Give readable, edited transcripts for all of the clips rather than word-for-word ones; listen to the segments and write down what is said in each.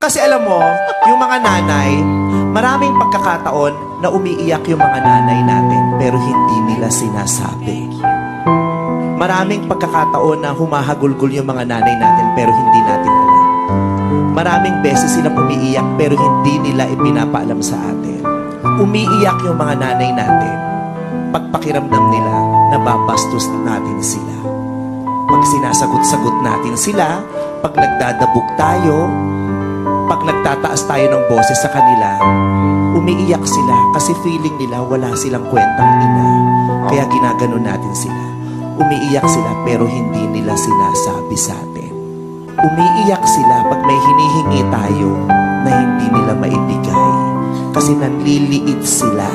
Kasi alam mo, yung mga nanay, maraming pagkakataon na umiiyak yung mga nanay natin pero hindi nila sinasabi. Maraming pagkakataon na humahagulgol yung mga nanay natin pero hindi natin alam. Maraming beses silang umiiyak pero hindi nila ipinapaalam sa atin. Umiiyak yung mga nanay natin pagpakiramdam nila na babastos natin sila. Pag sinasagot-sagot natin sila, pag nagdadabog tayo, pag nagtataas tayo ng boses sa kanila, umiiyak sila kasi feeling nila wala silang kwentang ina. Kaya ginaganon natin sila. Umiiyak sila pero hindi nila sinasabi sa atin. Umiiyak sila pag may hinihingi tayo na hindi nila maibigay. Kasi nanliliit sila.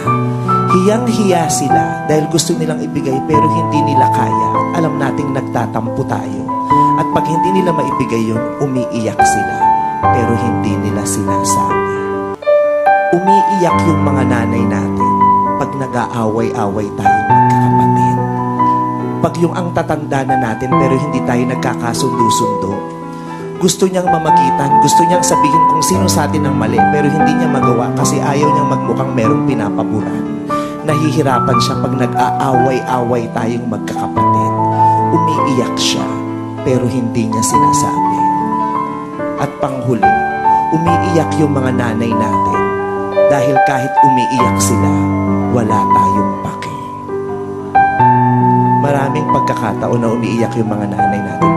Hiyang-hiya sila dahil gusto nilang ibigay pero hindi nila kaya. Alam nating nagtatampo tayo. At pag hindi nila maibigay yun, umiiyak sila. Pero hindi nila sinasabi. Umiiyak yung mga nanay natin pag nag-aaway-away tayong magkakapatid. Pag yung ang tatanda na natin pero hindi tayo nagkakasundo-sundo. Gusto niyang mamagitan, gusto niyang sabihin kung sino sa atin ang mali pero hindi niya magawa kasi ayaw niyang magmukhang merong pinapaburan. Nahihirapan siya pag nag-aaway-away tayong magkakapatid. Umiiyak siya pero hindi niya sinasabi. At panghuli, umiiyak yung mga nanay natin dahil kahit umiiyak sila, wala tayong pake. Maraming pagkakataon na umiiyak yung mga nanay natin